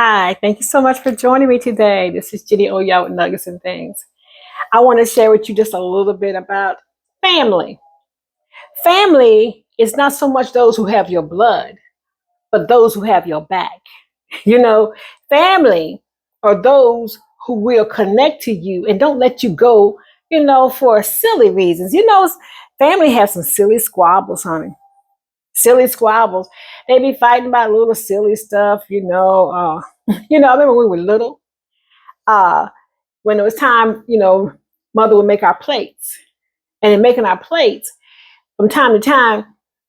Hi, thank you so much for joining me today. This is Jenny Oya with Nuggets and Things. I want to share with you just a little bit about family. Family is not so much those who have your blood, but those who have your back. You know, family are those who will connect to you and don't let you go, for silly reasons. Family has some silly squabbles, honey. Silly squabbles. They be fighting about little silly stuff, I remember when we were little. Uh, when it was time, mother would make our plates. And in making our plates, from time to time,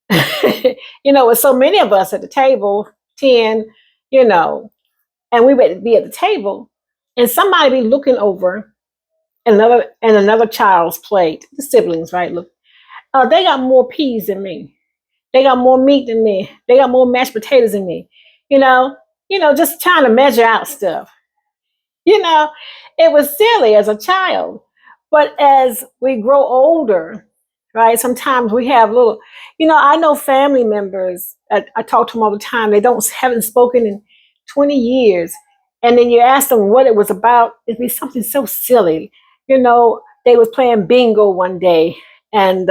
with so many of us at the table, 10, you know, and we would be at the table, and somebody be looking over another child's plate, the siblings, right? Look, they got more peas than me. They got more meat than me. They got more mashed potatoes than me. You know, just trying to measure out stuff. You know, it was silly as a child. But as we grow older, right, sometimes we have little, I know family members, I talk to them all the time, they haven't spoken in 20 years. And then you ask them what it was about, it'd be something so silly. They was playing bingo one day and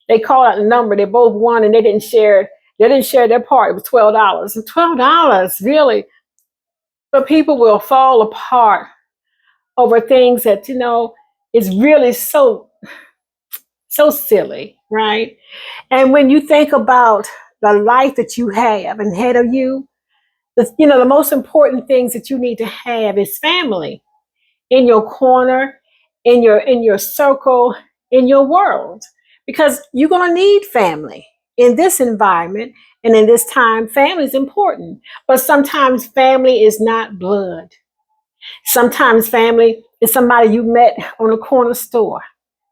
they called out the number, they both won and they didn't share their part. It was $12. And $12, really? But people will fall apart over things that is really so silly, right? And when you think about the life that you have ahead of you, the most important things that you need to have is family in your corner, in your circle, in your world, because you're going to need family in this environment and in this time. Family is important, but sometimes family is not blood. Sometimes family is somebody you met on a corner store.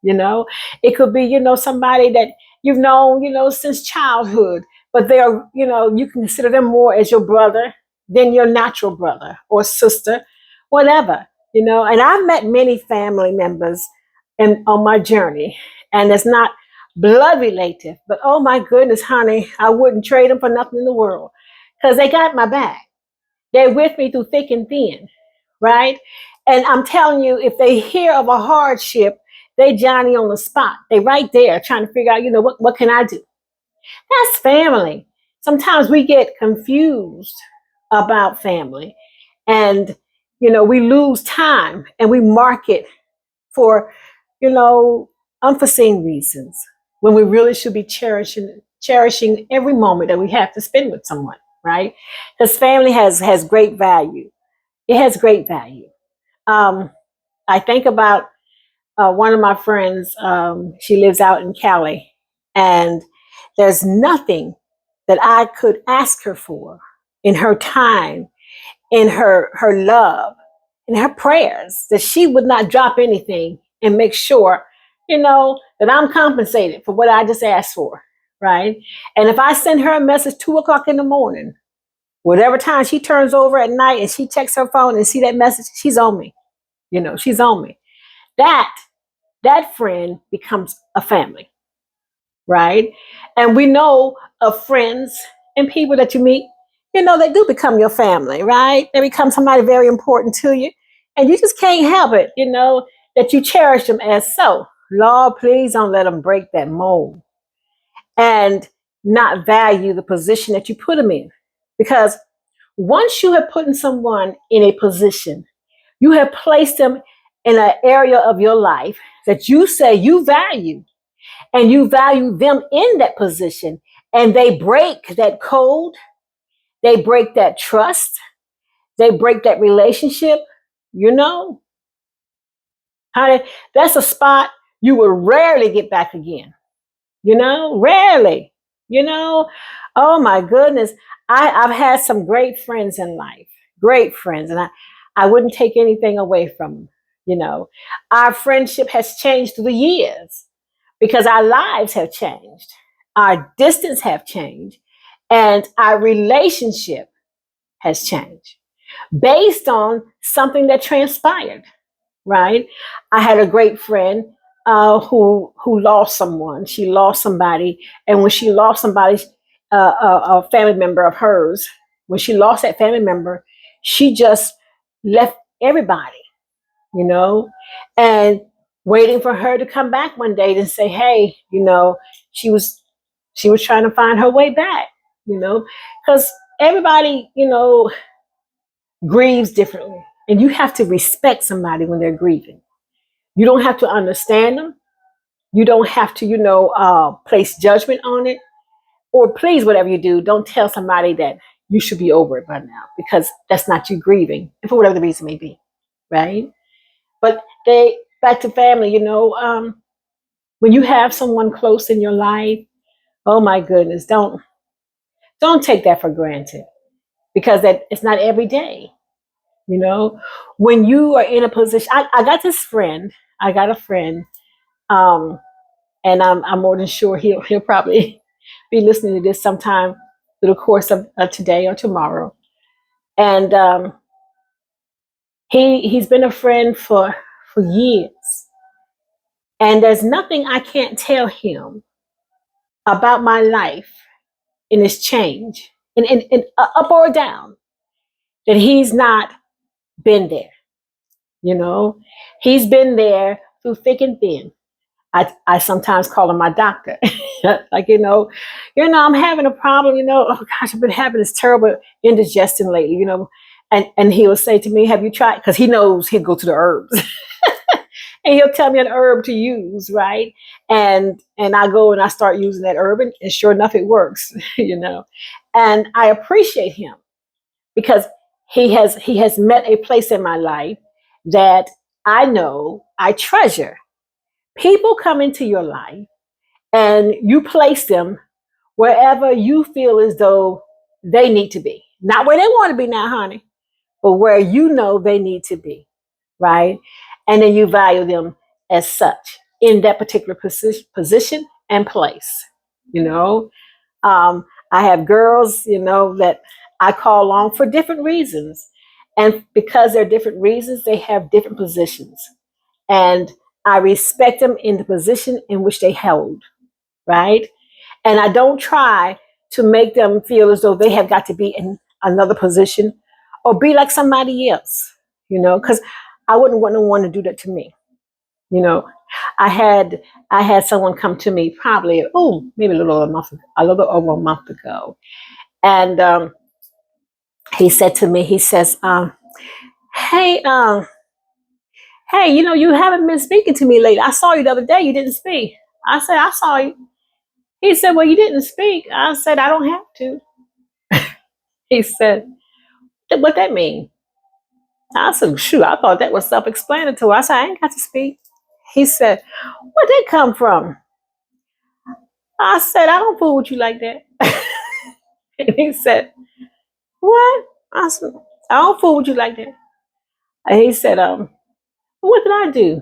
You know, it could be, somebody that you've known, since childhood, but you consider them more as your brother than your natural brother or sister, whatever, And I've met many family members on my journey, and it's not blood related, but oh my goodness, honey, I wouldn't trade them for nothing in the world because they got my back. They're with me through thick and thin, right? And I'm telling you, if they hear of a hardship, they Johnny on the spot. They right there trying to figure out, what can I do? That's family. Sometimes we get confused about family and, we lose time and we mark it for, you know, unforeseen reasons when we really should be cherishing every moment that we have to spend with someone, right? Because family has great value. It has great value. Um, I think about one of my friends. She lives out in Cali, and there's nothing that I could ask her for in her time, in her love, in her prayers, that she would not drop anything and make sure, that I'm compensated for what I just asked for, right? And if I send her a message 2 o'clock in the morning, whatever time she turns over at night and she checks her phone and see that message, she's on me. She's on me. That that friend becomes a family, right? And we know of friends and people that you meet, they do become your family, right? They become somebody very important to you. And you just can't help it, that you cherish them as so. Lord, please don't let them break that mold and not value the position that you put them in. Because once you have put someone in a position, you have placed them in an area of your life that you say you value, and you value them in that position, and they break that code, they break that trust, they break that relationship, you know, honey, that's a spot you will rarely get back again. Rarely. You know, oh my goodness. I've had some great friends in life, great friends, and I wouldn't take anything away from them. Our friendship has changed through the years because our lives have changed, our distance have changed, and our relationship has changed based on something that transpired, right? I had a great friend who lost someone. She lost somebody, and when she lost somebody, a family member of hers, when she lost that family member, she just left everybody, you know, and waiting for her to come back one day and say, hey, she was she was trying to find her way back, because everybody, grieves differently. And you have to respect somebody when they're grieving. You don't have to understand them. You don't have to, place judgment on it. Or please, whatever you do, don't tell somebody that you should be over it by now, because that's not you grieving, for whatever the reason may be, right? But back to family, when you have someone close in your life, oh my goodness, don't take that for granted, because that it's not every day. When you are in a position, I got this friend, I got a friend, um, and I'm more than sure he'll probably be listening to this sometime through the course of today or tomorrow. And he's been a friend for years, and there's nothing I can't tell him about my life in its change, and up or down, that he's not been there. You know, he's been there through thick and thin. I sometimes call him my doctor. Like, I'm having a problem, oh gosh, I've been having this terrible indigestion lately, and he'll say to me, have you tried? Because he knows he'll go to the herbs. And he'll tell me an herb to use, right? And I go and I start using that herb, and sure enough, it works, And I appreciate him, because he has met a place in my life that I know I treasure. People come into your life and you place them wherever you feel as though they need to be. Not where they want to be now, honey, but where they need to be, right? And then you value them as such in that particular position and place. You know, I have girls, that I call on for different reasons. And because they're different reasons, they have different positions. And I respect them in the position in which they hold, right? And I don't try to make them feel as though they have got to be in another position or be like somebody else, because I wouldn't want no one to do that to me. You know, I had someone come to me probably, maybe a little over a month ago, and he said to me, he says, "Hey, hey, you haven't been speaking to me lately. I saw you the other day. You didn't speak." I said, "I saw you." He said, "Well, you didn't speak." I said, "I don't have to." He said, "What that mean?" I said, "Shoot, I thought that was self-explanatory." I said, "I ain't got to speak." He said, "Where'd that come from?" I said, "I don't fool with you like that." And he said, "What?" I said, "I don't fool with you like that." And he said, "What did I do?"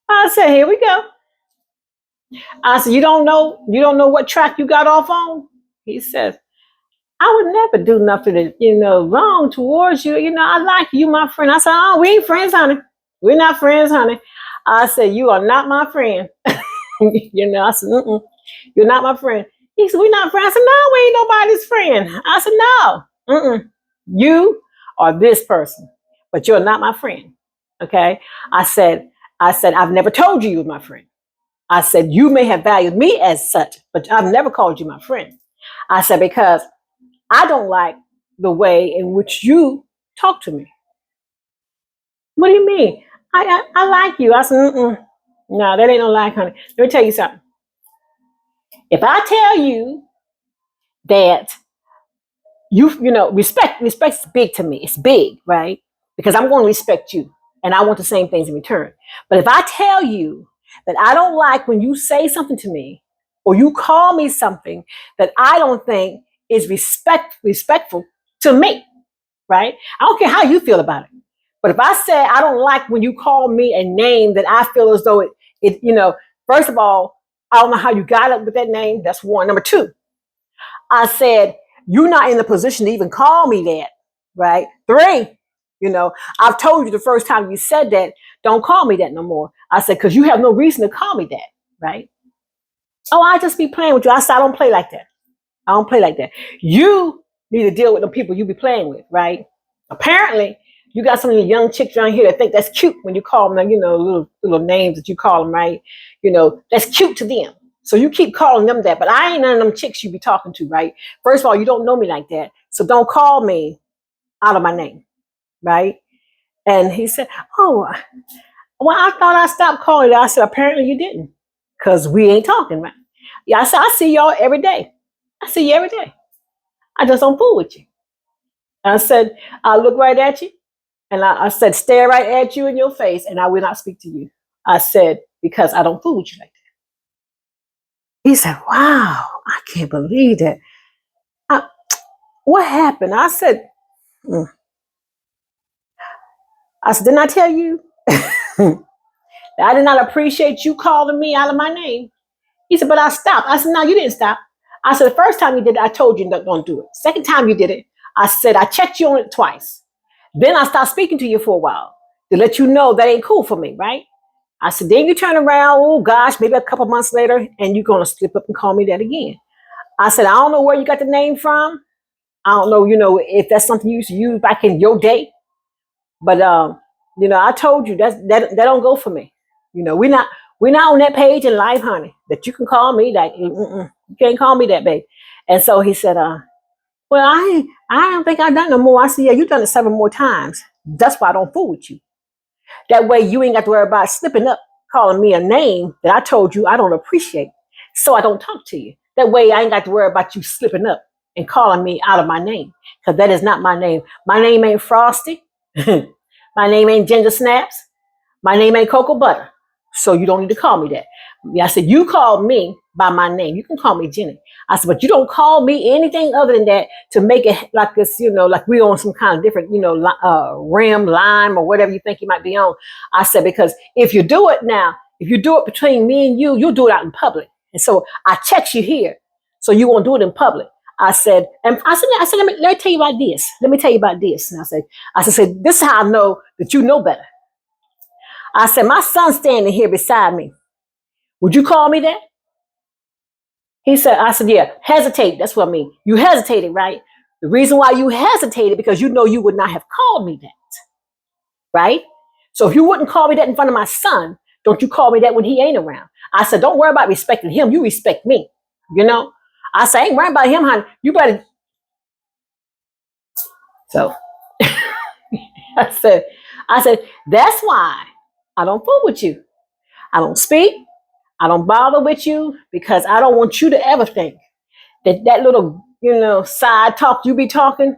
I said, "Here we go." I said, "You don't know what track you got off on?" He says, "I would never do nothing that, wrong towards you. I like you, my friend." I said, "Oh, we ain't friends, honey. We're not friends, honey." I said, "You are not my friend." I said, "Mm-mm, you're not my friend." He said, "We're not friends." I said, "No, we ain't nobody's friend." I said, "No, mm-mm. You are this person, but you're not my friend." Okay. I said, "I've never told you you were my friend." I said, "You may have valued me as such, but I've never called you my friend." I said, "Because I don't like the way in which you talk to me." "What do you mean?" I like you." I said, "Mm-mm. No, that ain't no like, honey. Let me tell you something. If I tell you that respect's big to me. It's big, right? Because I'm going to respect you, and I want the same things in return. But if I tell you that I don't like when you say something to me, or you call me something that I don't think is respectful to me, right? I don't care how you feel about it. But if I say I don't like when you call me a name that I feel as though first of all, I don't know how you got up with that name. That's one. Number two, I said, you're not in the position to even call me that, right? Three, I've told you the first time you said that, don't call me that no more. I said, because you have no reason to call me that, right? "Oh, I just be playing with you." I said, "I don't play like that. I don't play like that. You need to deal with the people you be playing with, right? Apparently, you got some of the young chicks around here that think that's cute when you call them, little names that you call them, right? That's cute to them. So you keep calling them that, but I ain't none of them chicks you be talking to, right? First of all, you don't know me like that, so don't call me out of my name, right? And he said, "Oh, well, I thought I stopped calling you." I said, "Apparently you didn't, because we ain't talking, right?" Yeah, I said, "I see y'all every day. I see you every day. I just don't fool with you." I said, "I look right at you, and I said, stare right at you in your face, and I will not speak to you." I said, "Because I don't fool with you like that." He said, "Wow, I can't believe that. I, what happened?" I said, "Mm." I said, "Didn't I tell you that I did not appreciate you calling me out of my name?" He said, "But I stopped." I said, "No, you didn't stop." I said, "The first time you did it, I told you don't do it. Second time you did it, I said, I checked you on it twice. Then I stopped speaking to you for a while to let you know that ain't cool for me, right?" I said, "Then you turn around, oh gosh, maybe a couple months later, and you're going to slip up and call me that again." I said, "I don't know where you got the name from. I don't know, if that's something you used to use back in your day. But, I told you that don't go for me. We're not on that page in life, honey, that you can call me that. You can't call me that, babe." And so he said, "Well, I don't think I've done no more." I said, "Yeah, you've done it 7 more times. That's why I don't fool with you. That way you ain't got to worry about slipping up, calling me a name that I told you I don't appreciate. So I don't talk to you. That way I ain't got to worry about you slipping up and calling me out of my name. Because that is not my name. My name ain't Frosty. My name ain't Ginger Snaps. My name ain't Cocoa Butter. So you don't need to call me that." Yeah, I said, "You called me by my name. You can call me Jenny." I said, "But you don't call me anything other than that to make it like this, like we on some kind of different, rim, lime, or whatever you think you might be on." I said, "Because if you do it now, if you do it between me and you, you'll do it out in public. And so I checked you here. So you won't do it in public." I said, let me tell you about this. Let me tell you about this. And I said, "This is how I know that you know better." I said, "My son's standing here beside me. Would you call me that?" I said, "Yeah, hesitate. That's what I mean. You hesitated, right? The reason why you hesitated because you know you would not have called me that, right? So if you wouldn't call me that in front of my son, don't you call me that when he ain't around." I said, "Don't worry about respecting him. You respect me, you know?" I said, "I ain't worried about him, honey. You better." So I said, "That's why I don't fool with you. I don't speak. I don't bother with you because I don't want you to ever think that little, side talk you be talking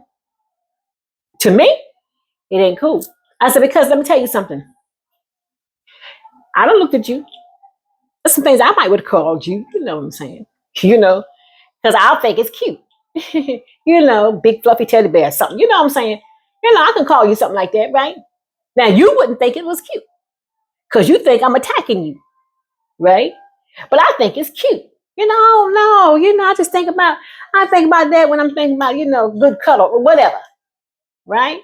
to me, it ain't cool." I said, "Because let me tell you something. I don't look at you. There's some things I might would have called you. You know what I'm saying? You know, because I'll think it's cute. Big fluffy teddy bear, something. You know what I'm saying? I can call you something like that, right? Now you wouldn't think it was cute because you think I'm attacking you, right? But I think it's cute. No, I think about that when I'm thinking about, good color or whatever, right?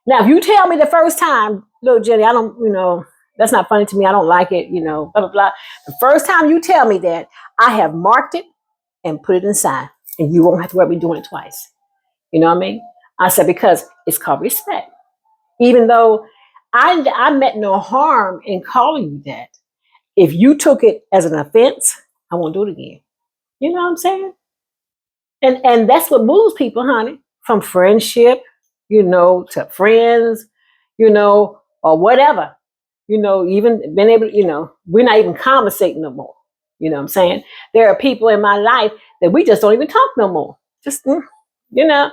Now, if you tell me the first time, "Look, Jenny, I don't, that's not funny to me. I don't like it, blah, blah, blah." The first time you tell me that, I have marked it and put it inside, and you won't have to worry about doing it twice. You know what I mean? I said, because it's called respect. Even though I meant no harm in calling you that, if you took it as an offense, I won't do it again. You know what I'm saying? And that's what moves people, honey, from friendship, to friends, or whatever. Even being able, we're not even conversating no more. You know what I'm saying? There are people in my life that we just don't even talk no more. Just, you know,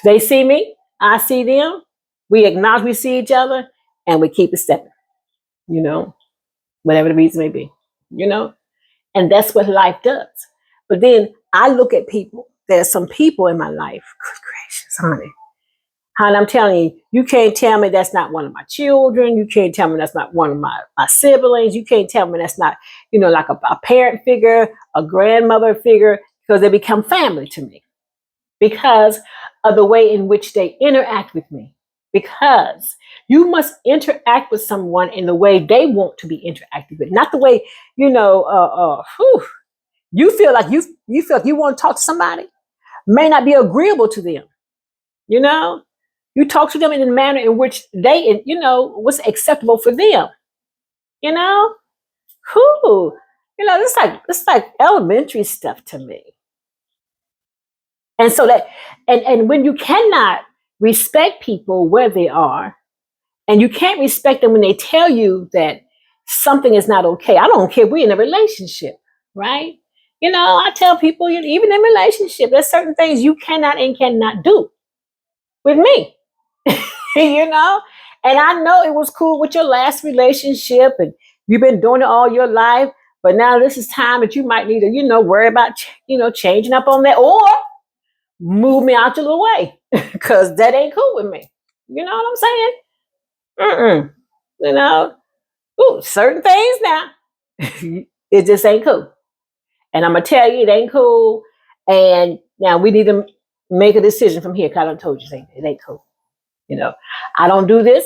they see me, I see them, we acknowledge we see each other, and we keep it stepping, you know, whatever the reason may be, you know? And that's what life does. But then I look at people, there's some people in my life, good gracious, honey. Honey, I'm telling you, you can't tell me that's not one of my children. You can't tell me that's not one of my siblings. You can't tell me that's not, like a parent figure, a grandmother figure, because they become family to me because of the way in which they interact with me. Because you must interact with someone in the way they want to be interacted with, not the way, you feel like you feel like you want to talk to somebody. may not be agreeable to them. You know, you talk to them in a manner in which they, what's acceptable for them. You know, who, it's like elementary stuff to me. And so that, and when you cannot respect people where they are, and you can't respect them when they tell you that something is not okay. I don't care if we're in a relationship, right? I tell people, even in relationship, there's certain things you cannot and cannot do with me, you know? And I know it was cool with your last relationship and you've been doing it all your life, but now this is time that you might need to, worry about, changing up on that or move me out your little way because that ain't cool with me. You know what I'm saying? Mm-mm. You know, certain things now, it just ain't cool. And I'm going to tell you, it ain't cool. And now we need to make a decision from here because I done told you it ain't cool. I don't do this.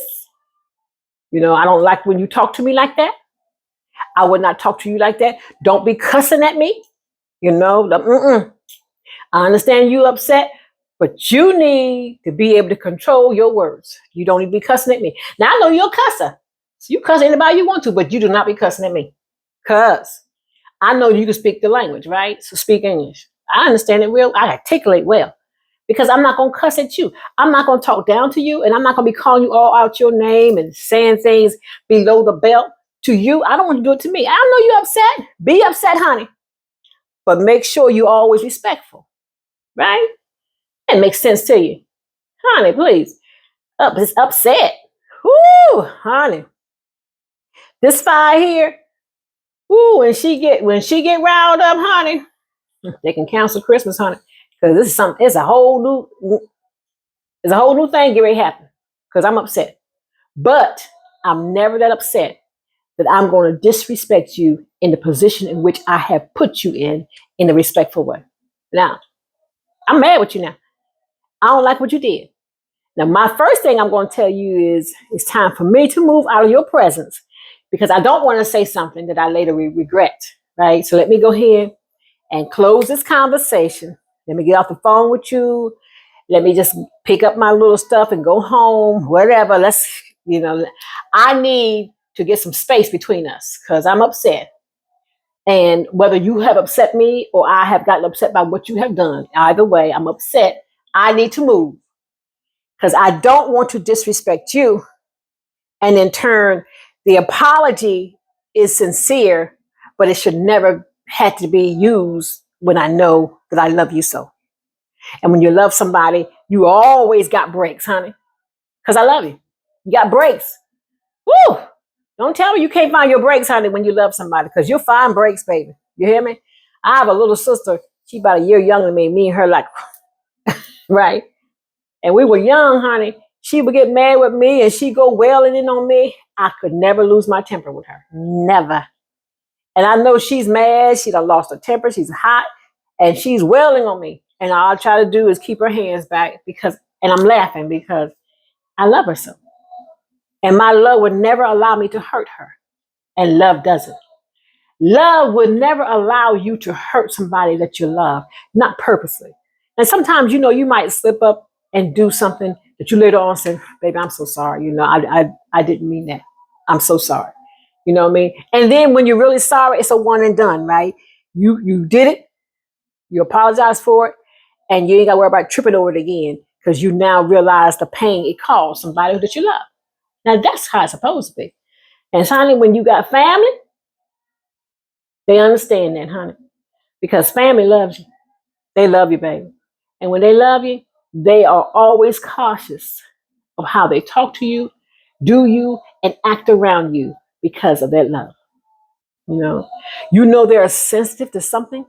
I don't like when you talk to me like that. I would not talk to you like that. Don't be cussing at me. I understand you upset, but you need to be able to control your words. You don't need to be cussing at me. Now, I know you're a cusser. So you cuss anybody you want to, but you do not be cussing at me. Because I know you can speak the language, right? So speak English. I understand it I articulate well. Because I'm not going to cuss at you. I'm not going to talk down to you. And I'm not going to be calling you all out your name and saying things below the belt to you. I don't want you to do it to me. I know you're upset. Be upset, honey. But make sure you're always respectful. Right? It makes sense to you. Honey, please. It's upset. Whoo, honey. This fire here. Whoo, when she get riled up, honey, they can cancel Christmas, honey. Because this is something, it's a whole new thing get ready to happen. Because I'm upset. But I'm never that upset that I'm going to disrespect you in the position in which I have put you in a respectful way. Now, I'm mad with you now. I don't like what you did. Now, my first thing I'm going to tell you is it's time for me to move out of your presence because I don't want to say something that I later regret, right? So let me go ahead and close this conversation. Let me get off the phone with you. Let me just pick up my little stuff and go home, whatever. I need to get some space between us because I'm upset. And whether you have upset me or I have gotten upset by what you have done, either way, I'm upset. I need to move because I don't want to disrespect you. And in turn, the apology is sincere, but it should never have to be used when I know that I love you so. And when you love somebody, you always got breaks, honey. Because I love you. You got breaks. Woo! Don't tell me you can't find your breaks, honey, when you love somebody, because you'll find breaks, baby. You hear me? I have a little sister. She about a year younger than me. Me and her like, right? And we were young, honey. She would get mad with me and she'd go wailing in on me. I could never lose my temper with her. Never. And I know she's mad. She done lost her temper. She's hot. And she's wailing on me. And all I try to do is keep her hands back and I'm laughing because I love her so. And my love would never allow me to hurt her. And love doesn't. Love would never allow you to hurt somebody that you love, not purposely. And sometimes, you might slip up and do something that you later on say, baby, I'm so sorry. I didn't mean that. I'm so sorry. You know what I mean? And then when you're really sorry, it's a one and done, right? You did it. You apologize for it. And you ain't got to worry about tripping over it again because you now realize the pain it caused somebody that you love. Now, that's how it's supposed to be. And finally, when you got family, they understand that, honey, because family loves you. They love you, baby. And when they love you, they are always cautious of how they talk to you, do you, and act around you because of that love. They're sensitive to something.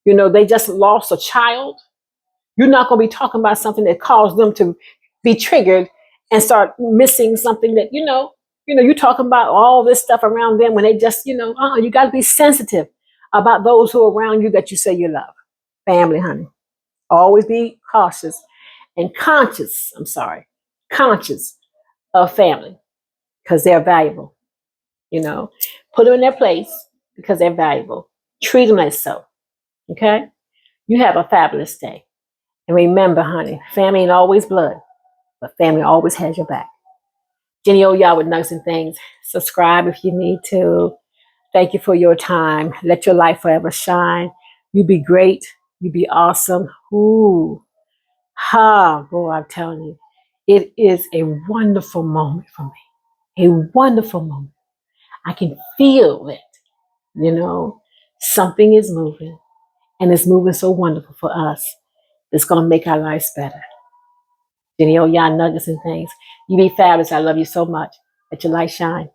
They just lost a child. You're not going to be talking about something that caused them to be triggered and start missing something that, you're talking about all this stuff around them when they just, you got to be sensitive about those who are around you that you say you love. Family, honey. Always be cautious and conscious of family because they're valuable. Put them in their place because they're valuable. Treat them as so. Okay? You have a fabulous day. And remember, honey, family ain't always blood, but family always has your back. Jenny O, y'all with Nuggets and Things. Subscribe if you need to. Thank you for your time. Let your light forever shine. You be great. You be awesome. Ooh. Ha, boy, I'm telling you. It is a wonderful moment for me. A wonderful moment. I can feel it. Something is moving, and it's moving so wonderful for us. It's going to make our lives better. Jenny O, y'all Nuggets and Things. You be fabulous. I love you so much. Let your light shine.